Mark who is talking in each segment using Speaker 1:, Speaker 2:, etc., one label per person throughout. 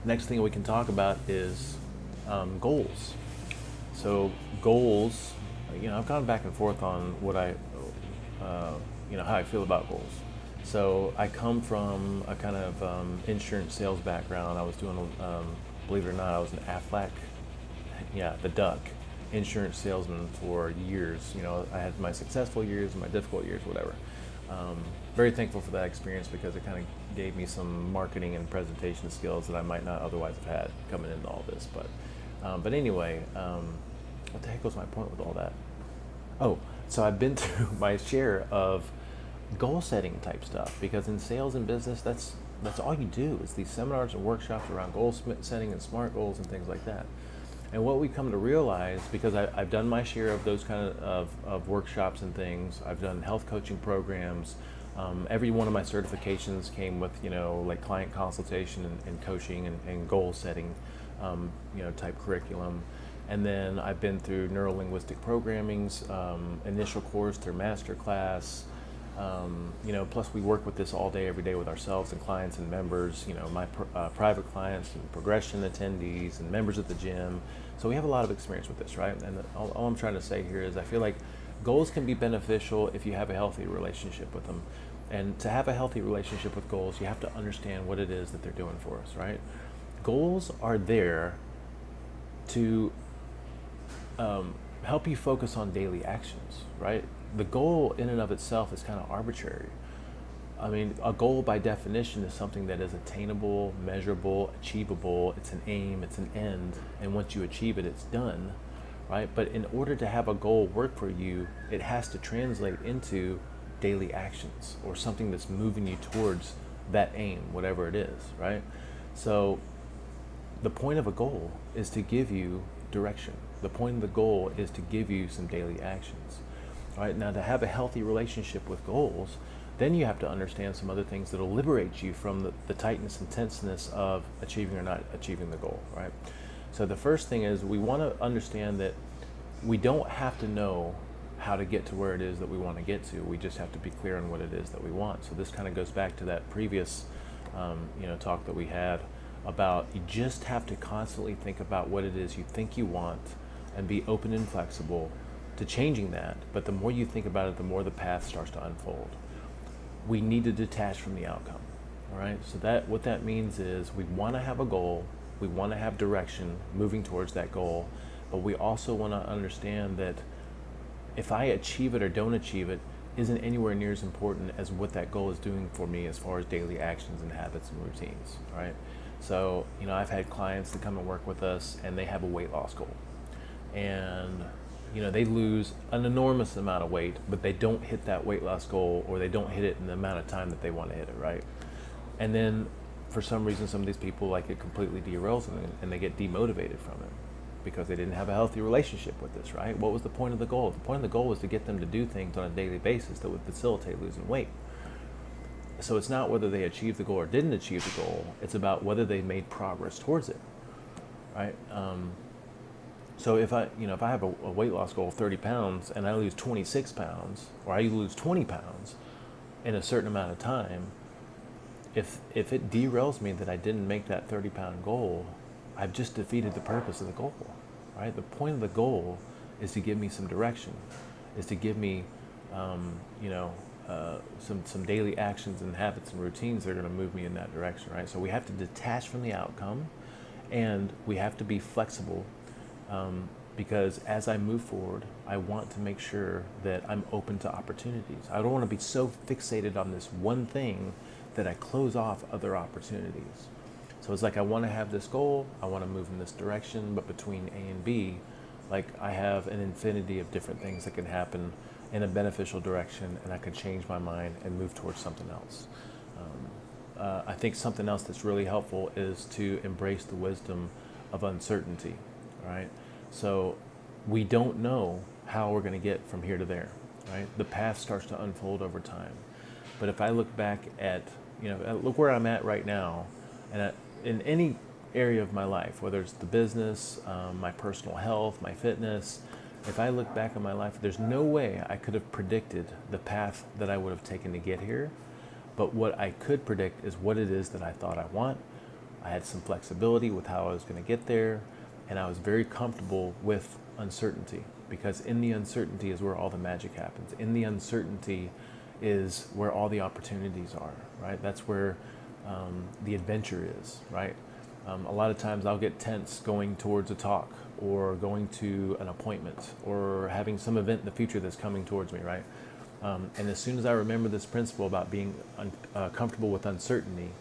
Speaker 1: Next thing we can talk about is goals. So goals, I've gone back and forth on how I feel about goals. So I come from a kind of insurance sales background. I was doing, believe it or not, I was an Aflac, yeah, the duck, insurance salesman for years. I had my successful years and my difficult years, whatever. Um, Very thankful for that experience because it kind of gave me some marketing and presentation skills that I might not otherwise have had coming into all this. But anyway, what the heck was my point with all that? Oh, so I've been through my share of goal setting type stuff because in sales and business, that's all you do is these seminars and workshops around goal setting and SMART goals and things like that. And what we come to realize, because I've done my share of those kind of workshops and things, I've done health coaching programs. Every one of my certifications came with, like client consultation and coaching and goal setting, type curriculum. And then I've been through neuro-linguistic programming's initial course through master class. Plus we work with this all day, every day with ourselves and clients and members, my private clients and progression attendees and members at the gym. So we have a lot of experience with this, right? And all I'm trying to say here is I feel like goals can be beneficial if you have a healthy relationship with them. And to have a healthy relationship with goals, you have to understand what it is that they're doing for us, right? Goals are there to help you focus on daily actions, right? The goal in and of itself is kind of arbitrary. I mean, a goal by definition is something that is attainable, measurable, achievable. It's an aim, it's an end, and once you achieve it, it's done, right? But in order to have a goal work for you, it has to translate into daily actions or something that's moving you towards that aim, whatever it is, right? So the point of a goal is to give you direction. The point of the goal is to give you some daily actions. All right, now to have a healthy relationship with goals, then you have to understand some other things that'll liberate you from the tightness and tenseness of achieving or not achieving the goal, right? So the first thing is we want to understand that we don't have to know how to get to where it is that we want to get to. We just have to be clear on what it is that we want. So this kind of goes back to that previous talk that we had about you just have to constantly think about what it is you think you want and be open and flexible to changing that. But the more you think about it, the more the path starts to unfold. We need to detach from the outcome. All right. So that what that means is we want to have a goal, we want to have direction moving towards that goal, but we also want to understand that if I achieve it or don't achieve it isn't anywhere near as important as what that goal is doing for me as far as daily actions and habits and routines. All right. So, I've had clients that come and work with us and they have a weight loss goal. And they lose an enormous amount of weight, but they don't hit that weight loss goal or they don't hit it in the amount of time that they want to hit it, right? And then for some reason, some of these people, like, it completely derails them and they get demotivated from it because they didn't have a healthy relationship with this, right? What was the point of the goal? The point of the goal was to get them to do things on a daily basis that would facilitate losing weight. So it's not whether they achieved the goal or didn't achieve the goal, it's about whether they made progress towards it, right? So if I have a weight loss goal of 30 pounds and I lose 26 pounds, or I lose 20 pounds in a certain amount of time, if it derails me that I didn't make that 30-pound goal, I've just defeated the purpose of the goal, right? The point of the goal is to give me some direction, is to give me, some daily actions and habits and routines that are going to move me in that direction, right? So we have to detach from the outcome, and we have to be flexible. Because as I move forward, I want to make sure that I'm open to opportunities. I don't want to be so fixated on this one thing that I close off other opportunities. So it's like I want to have this goal, I want to move in this direction, but between A and B, like I have an infinity of different things that can happen in a beneficial direction, and I can change my mind and move towards something else. I think something else that's really helpful is to embrace the wisdom of uncertainty. Right? So we don't know how we're going to get from here to there, right? The path starts to unfold over time. But if I look back at, look where I'm at right now, and in any area of my life, whether it's the business, my personal health, my fitness, if I look back on my life, there's no way I could have predicted the path that I would have taken to get here. But what I could predict is what it is that I thought I want. I had some flexibility with how I was going to get there, and I was very comfortable with uncertainty, because in the uncertainty is where all the magic happens. In the uncertainty is where all the opportunities are, right? That's where the adventure is, right? A lot of times I'll get tense going towards a talk or going to an appointment or having some event in the future that's coming towards me, right? And as soon as I remember this principle about being comfortable with uncertainty,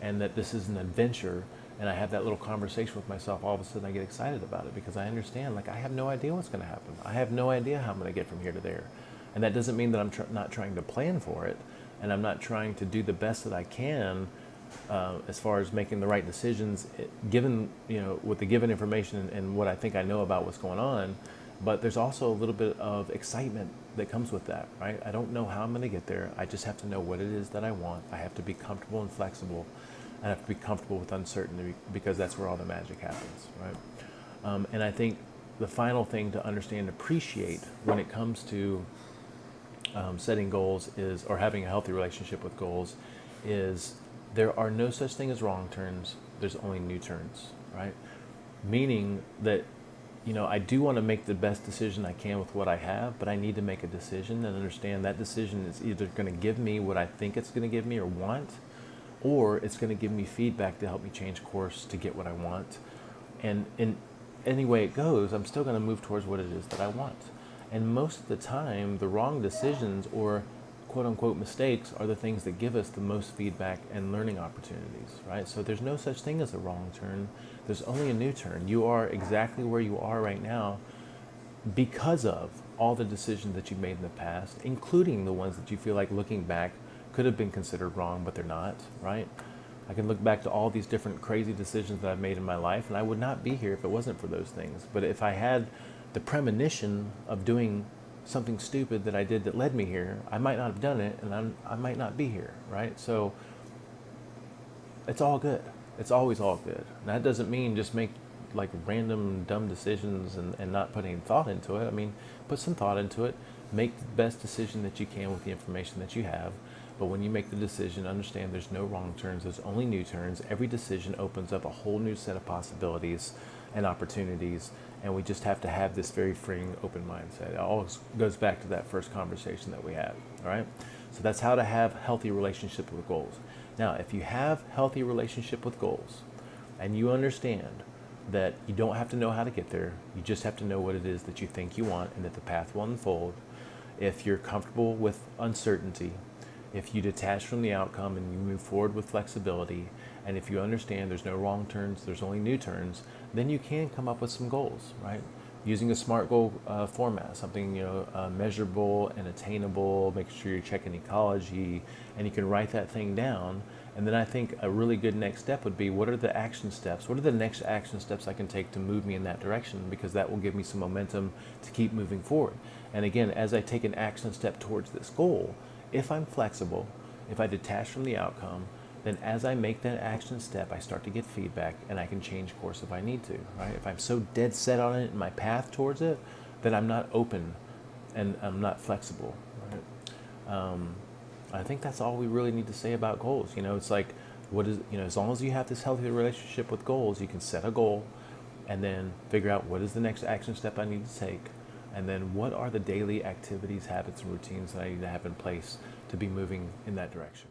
Speaker 1: and that this is an adventure, and I have that little conversation with myself, all of a sudden I get excited about it, because I understand, like, I have no idea what's going to happen. I have no idea how I'm going to get from here to there. And that doesn't mean that I'm not trying to plan for it, and I'm not trying to do the best that I can as far as making the right decisions, given, with the given information and what I think I know about what's going on. But there's also a little bit of excitement that comes with that, right? I don't know how I'm going to get there. I just have to know what it is that I want. I have to be comfortable and flexible. I have to be comfortable with uncertainty, because that's where all the magic happens, right? And I think the final thing to understand and appreciate when it comes to setting goals is, or having a healthy relationship with goals, is there are no such thing as wrong turns. There's only new turns, right? Meaning that, I do want to make the best decision I can with what I have, but I need to make a decision and understand that decision is either going to give me what I think it's going to give me or want, or it's going to give me feedback to help me change course to get what I want. And in any way it goes, I'm still going to move towards what it is that I want. And most of the time, the wrong decisions or quote unquote mistakes are the things that give us the most feedback and learning opportunities, right? So there's no such thing as a wrong turn. There's only a new turn. You are exactly where you are right now because of all the decisions that you've made in the past, including the ones that you feel like, looking back, could have been considered wrong, but they're not, right? I can look back to all these different crazy decisions that I've made in my life, and I would not be here if it wasn't for those things. But if I had the premonition of doing something stupid that I did that led me here, I might not have done it, and I might not be here, right? So it's all good. It's always all good. And that doesn't mean just make like random dumb decisions and not put any thought into it. I mean, put some thought into it. Make the best decision that you can with the information that you have. But when you make the decision, understand there's no wrong turns, there's only new turns. Every decision opens up a whole new set of possibilities and opportunities, and we just have to have this very freeing, open mindset. It all goes back to that first conversation that we had, all right? So that's how to have healthy relationship with goals. Now, if you have healthy relationship with goals, and you understand that you don't have to know how to get there, you just have to know what it is that you think you want and that the path will unfold. If you're comfortable with uncertainty, if you detach from the outcome and you move forward with flexibility, and if you understand there's no wrong turns, there's only new turns, then you can come up with some goals, right? Using a SMART goal format, something measurable and attainable, making sure you're checking ecology, and you can write that thing down. And then I think a really good next step would be, what are the action steps? What are the next action steps I can take to move me in that direction? Because that will give me some momentum to keep moving forward. And again, as I take an action step towards this goal, if I'm flexible, if I detach from the outcome, then as I make that action step, I start to get feedback and I can change course if I need to, right? If I'm so dead set on it in my path towards it, then I'm not open and I'm not flexible, right? I think that's all we really need to say about goals. It's like, as long as you have this healthy relationship with goals, you can set a goal and then figure out what is the next action step I need to take. And then what are the daily activities, habits, and routines that I need to have in place to be moving in that direction.